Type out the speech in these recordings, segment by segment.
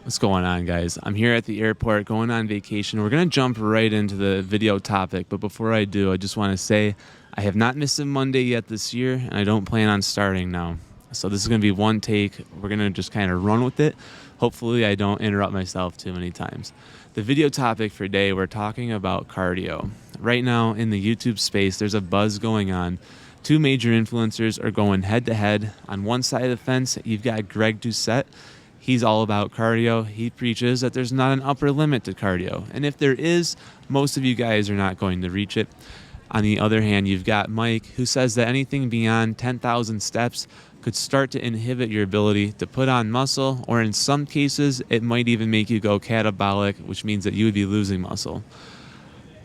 What's going on, guys? I'm here at the airport going on vacation. We're going to jump right into the video topic, but before I do, I just want to say I have not missed a Monday yet this year, and I don't plan on starting now. So this is going to be one take. We're going to just kind of run with it. Hopefully I don't interrupt myself too many times. The video topic for today, we're talking about cardio. Right now in the YouTube space, there's a buzz going on. Two major influencers are going head to head. On one side of the fence, you've got Greg Doucette. He's all about cardio. He preaches that there's not an upper limit to cardio. And if there is, most of you guys are not going to reach it. On the other hand, you've got Mike, who says that anything beyond 10,000 steps could start to inhibit your ability to put on muscle, or in some cases, it might even make you go catabolic, which means that you would be losing muscle.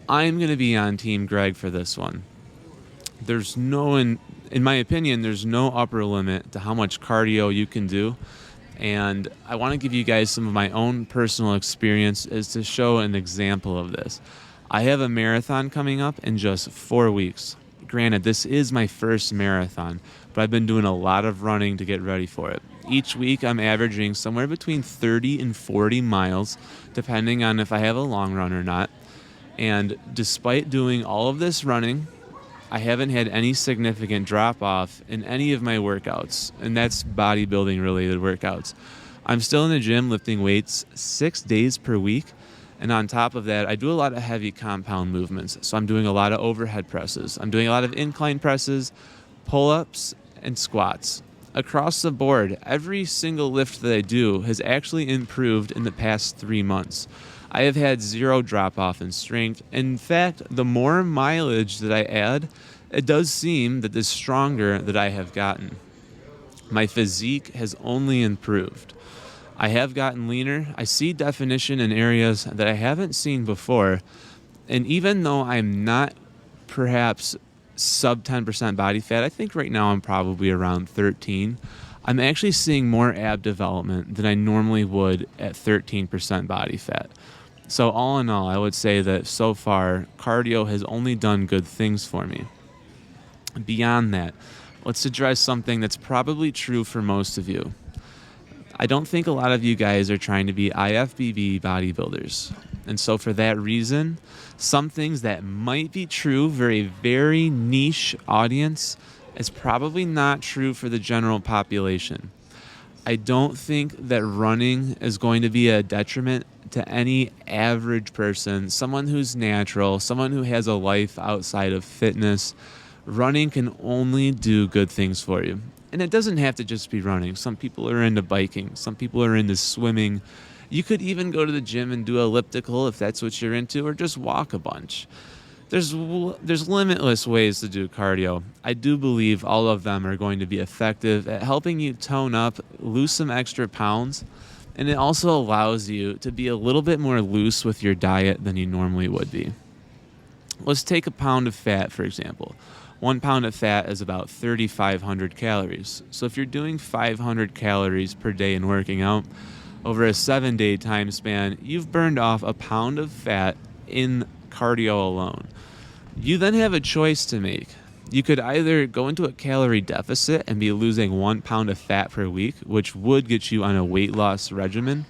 I'm going to be on Team Greg for this one. There's no, in my opinion, there's no upper limit to how much cardio you can do. And I want to give you guys some of my own personal experience as to show an example of this. I have a marathon coming up in just 4 weeks. Granted, this is my first marathon, but I've been doing a lot of running to get ready for it. Each week I'm averaging somewhere between 30 and 40 miles, depending on if I have a long run or not. And despite doing all of this running, I haven't had any significant drop-off in any of my workouts, and that's bodybuilding-related workouts. I'm still in the gym lifting weights 6 days per week, and on top of that, I do a lot of heavy compound movements. So I'm doing a lot of overhead presses. I'm doing a lot of incline presses, pull-ups, and squats. Across the board, every single lift that I do has actually improved in the past 3 months. I have had zero drop-off in strength. In fact, the more mileage that I add, it does seem that the stronger that I have gotten. My physique has only improved. I have gotten leaner. I see definition in areas that I haven't seen before. And even though I'm not perhaps sub 10% body fat, I think right now I'm probably around 13. I'm actually seeing more ab development than I normally would at 13% body fat. So all in all, I would say that so far, cardio has only done good things for me. Beyond that, let's address something that's probably true for most of you. I don't think a lot of you guys are trying to be IFBB bodybuilders. And so for that reason, some things that might be true for a very niche audience is probably not true for the general population. I don't think that running is going to be a detriment to any average person, someone who's natural, someone who has a life outside of fitness. Running can only do good things for you. And it doesn't have to just be running. Some people are into biking. Some people are into swimming. You could even go to the gym and do elliptical if that's what you're into, or just walk a bunch. There's limitless ways to do cardio. I do believe all of them are going to be effective at helping you tone up, lose some extra pounds, and it also allows you to be a little bit more loose with your diet than you normally would be. Let's take a pound of fat, for example. 1 pound of fat is about 3,500 calories. So if you're doing 500 calories per day and working out, over a 7-day time span, you've burned off a pound of fat in cardio alone. You then have a choice to make. You could either go into a calorie deficit and be losing 1 pound of fat per week, which would get you on a weight loss regimen,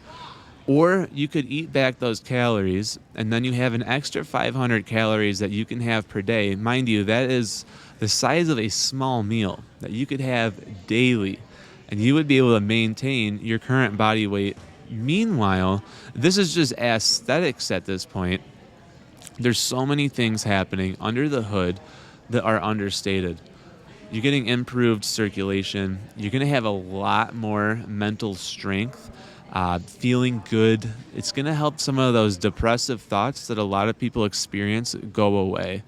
or you could eat back those calories and then you have an extra 500 calories that you can have per day. Mind you, that is the size of a small meal that you could have daily, and you would be able to maintain your current body weight. Meanwhile, this is just aesthetics at this point. There's so many things happening under the hood that are understated. You're getting improved circulation. You're going to have a lot more mental strength, feeling good. It's going to help some of those depressive thoughts that a lot of people experience go away.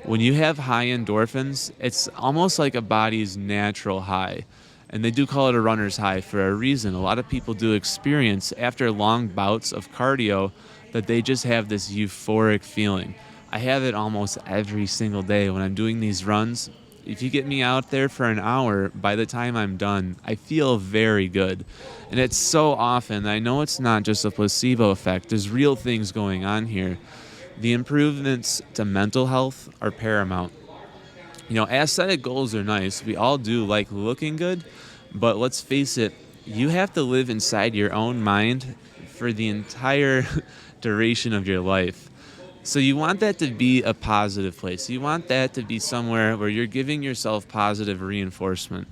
When you have high endorphins, it's almost like a body's natural high. And they do call it a runner's high for a reason. A lot of people do experience, after long bouts of cardio, that they just have this euphoric feeling. I have it almost every single day when I'm doing these runs. If you get me out there for an hour, by the time I'm done, I feel very good. And it's so often, I know it's not just a placebo effect. There's real things going on here. The improvements to mental health are paramount. You know, aesthetic goals are nice. We all do like looking good, but let's face it, you have to live inside your own mind for the entire duration of your life. So you want that to be a positive place. You want that to be somewhere where you're giving yourself positive reinforcement.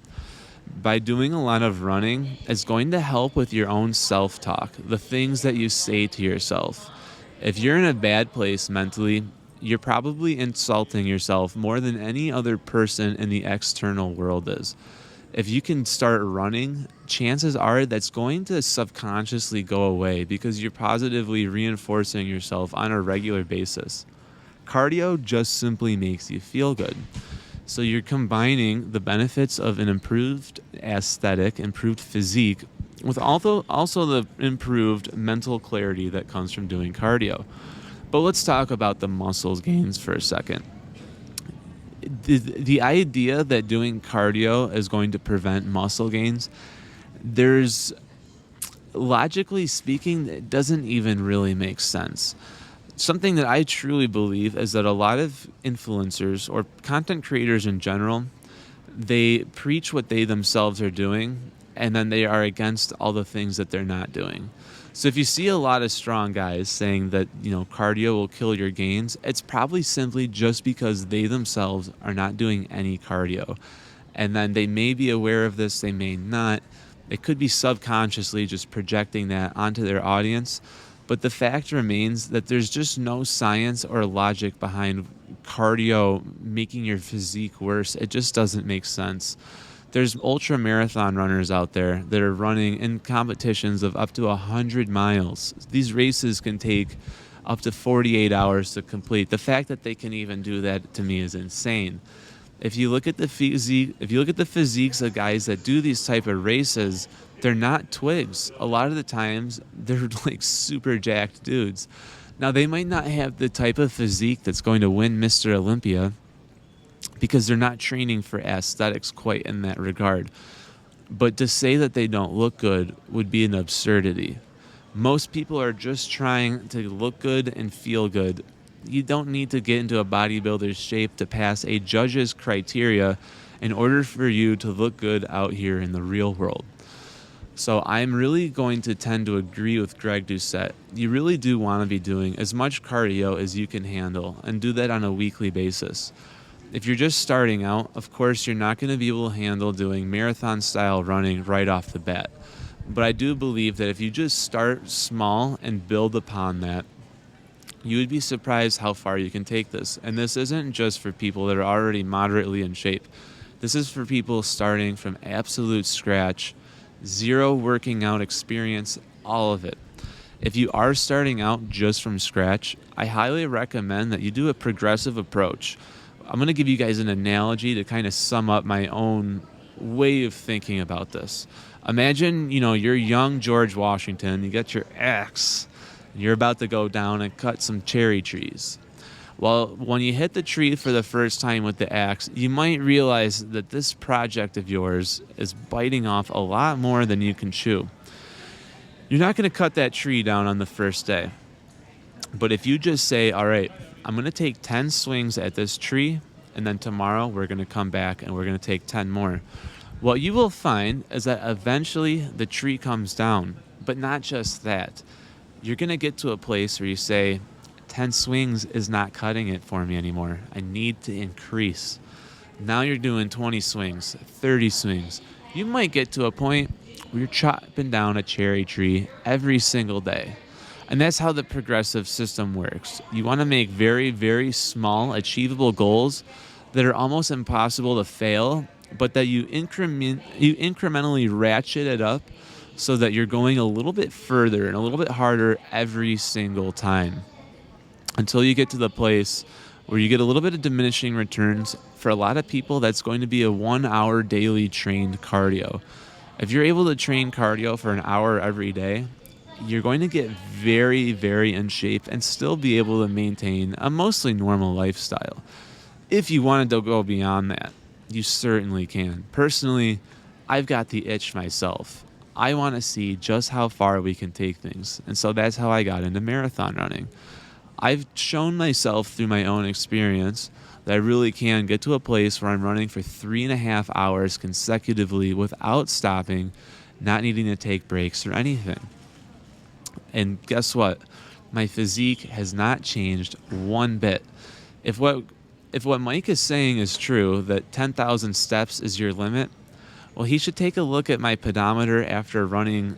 By doing a lot of running, it's going to help with your own self-talk, the things that you say to yourself. If you're in a bad place mentally, you're probably insulting yourself more than any other person in the external world is. If you can start running, chances are that's going to subconsciously go away because you're positively reinforcing yourself on a regular basis. Cardio just simply makes you feel good. So you're combining the benefits of an improved aesthetic, improved physique, with also the improved mental clarity that comes from doing cardio. But let's talk about the muscles gains for a second. The idea that doing cardio is going to prevent muscle gains, there's, logically speaking, it doesn't even really make sense. Something that I truly believe is that a lot of influencers or content creators in general, they preach what they themselves are doing, and then they are against all the things that they're not doing. So if you see a lot of strong guys saying that, cardio will kill your gains, it's probably simply just because they themselves are not doing any cardio. And then they may be aware of this, they may not. They could be subconsciously just projecting that onto their audience. But the fact remains that there's just no science or logic behind cardio making your physique worse. It just doesn't make sense. There's ultramarathon runners out there that are running in competitions of up to 100 miles. These races can take up to 48 hours to complete. The fact that they can even do that, to me, is insane. If you look at the physiques of guys that do these type of races, they're not twigs. A lot of the times, they're like super jacked dudes. Now, they might not have the type of physique that's going to win Mr. Olympia, because they're not training for aesthetics quite in that regard. But to say that they don't look good would be an absurdity. Most people are just trying to look good and feel good. You don't need to get into a bodybuilder's shape to pass a judge's criteria in order for you to look good out here in the real world. So I'm really going to tend to agree with Greg Doucette. You really do want to be doing as much cardio as you can handle, and do that on a weekly basis. If you're just starting out, of course, you're not going to be able to handle doing marathon-style running right off the bat. But I do believe that if you just start small and build upon that, you would be surprised how far you can take this. And this isn't just for people that are already moderately in shape. This is for people starting from absolute scratch, zero working out experience, all of it. If you are starting out just from scratch, I highly recommend that you do a progressive approach. I'm going to give you guys an analogy to kind of sum up my own way of thinking about this. Imagine, you're young George Washington, you got your axe, and you're about to go down and cut some cherry trees. Well, when you hit the tree for the first time with the axe, you might realize that this project of yours is biting off a lot more than you can chew. You're not going to cut that tree down on the first day. But if you just say, all right, I'm going to take 10 swings at this tree, and then tomorrow we're going to come back and we're going to take 10 more. What you will find is that eventually the tree comes down, but not just that. You're going to get to a place where you say, 10 swings is not cutting it for me anymore. I need to increase. Now you're doing 20 swings, 30 swings. You might get to a point where you're chopping down a cherry tree every single day. And that's how the progressive system works. You want to make very, very small, achievable goals that are almost impossible to fail, but that you incrementally ratchet it up so that you're going a little bit further and a little bit harder every single time, until you get to the place where you get a little bit of diminishing returns. For a lot of people, that's going to be a 1 hour daily trained cardio. If you're able to train cardio for an hour every day, you're going to get very, very in shape and still be able to maintain a mostly normal lifestyle. If you wanted to go beyond that, you certainly can. Personally, I've got the itch myself. I want to see just how far we can take things. And so that's how I got into marathon running. I've shown myself through my own experience that I really can get to a place where I'm running for 3.5 hours consecutively without stopping, not needing to take breaks or anything. And guess what? My physique has not changed one bit. If what Mike is saying is true, that 10,000 steps is your limit, well, he should take a look at my pedometer after running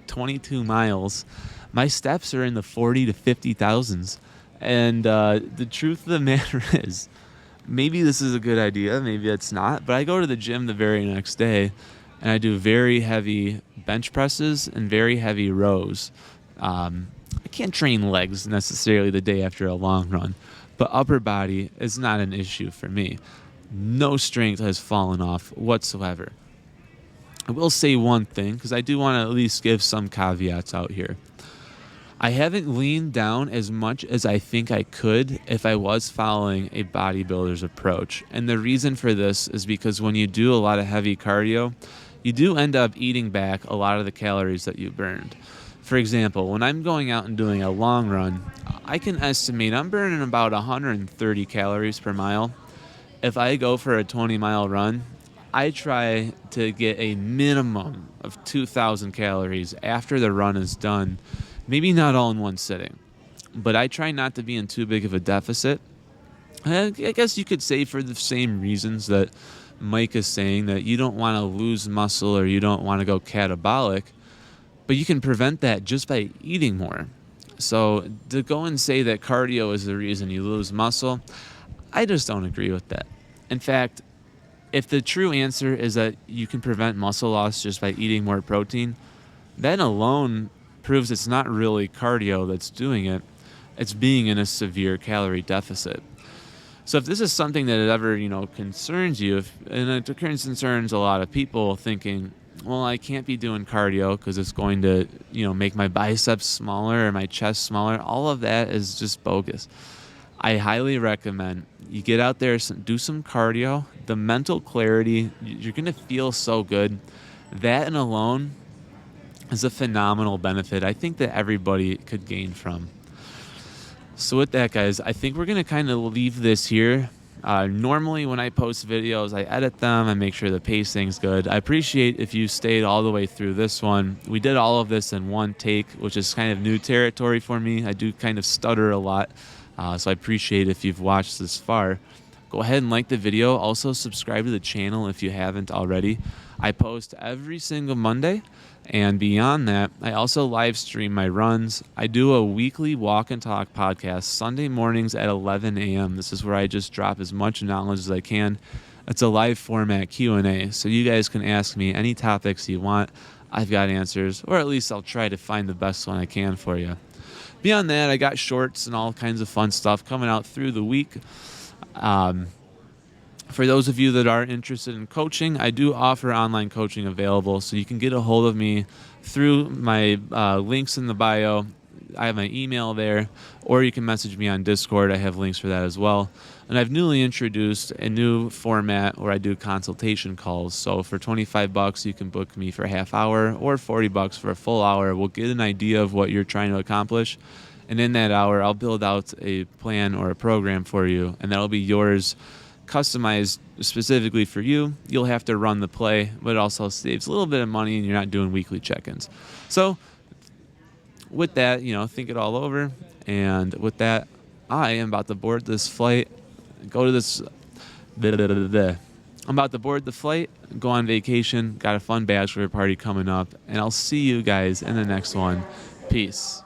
22 miles. My steps are in the 40 to 50 thousands. And the truth of the matter is, maybe this is a good idea, maybe it's not, but I go to the gym the very next day and I do very heavy bench presses and very heavy rows. I can't train legs necessarily the day after a long run, but upper body is not an issue for me. No strength has fallen off whatsoever. I will say one thing, because I do want to at least give some caveats out here. I haven't leaned down as much as I think I could if I was following a bodybuilder's approach. And the reason for this is because when you do a lot of heavy cardio, you do end up eating back a lot of the calories that you burned. For example, when I'm going out and doing a long run, I can estimate I'm burning about 130 calories per mile. If I go for a 20-mile run, I try to get a minimum of 2,000 calories after the run is done. Maybe not all in one sitting, but I try not to be in too big of a deficit. I guess you could say for the same reasons that Mike is saying, that you don't want to lose muscle or you don't want to go catabolic, but you can prevent that just by eating more. So to go and say that cardio is the reason you lose muscle, I just don't agree with that. In fact, if the true answer is that you can prevent muscle loss just by eating more protein, that alone proves it's not really cardio that's doing it. It's being in a severe calorie deficit. So if this is something that ever, concerns you, and it concerns a lot of people thinking, well, I can't be doing cardio because it's going to, make my biceps smaller or my chest smaller. All of that is just bogus. I highly recommend you get out there, do some cardio. The mental clarity, you're going to feel so good. That and alone is a phenomenal benefit I think that everybody could gain from. So with that, guys, I think we're going to kind of leave this here. Normally when I post videos, I edit them, I make sure the pacing's good. I appreciate if you stayed all the way through this one. We did all of this in one take, which is kind of new territory for me. I do kind of stutter a lot, so I appreciate if you've watched this far. Go ahead and like the video. Also subscribe to the channel if you haven't already. I post every single Monday, and beyond that, I also live stream my runs. I do a weekly walk and talk podcast Sunday mornings at 11 a.m. This is where I just drop as much knowledge as I can. It's a live format Q&A, so you guys can ask me any topics you want. I've got answers, or at least I'll try to find the best one I can for you. Beyond that, I got shorts and all kinds of fun stuff coming out through the week. For those of you that are interested in coaching, I do offer online coaching available, so you can get a hold of me through my links in the bio. I have my email there, or you can message me on Discord. I have links for that as well. And I've newly introduced a new format where I do consultation calls. So for $25, you can book me for a half hour, or $40 for a full hour. We'll get an idea of what you're trying to accomplish. And in that hour, I'll build out a plan or a program for you, and that'll be yours, customized specifically for you. You'll have to run the play, but it also saves a little bit of money and you're not doing weekly check-ins. So with that, think it all over. And with that, I am about to board this flight, I'm about to board the flight, go on vacation, got a fun bachelor party coming up, and I'll see you guys in the next one. Peace.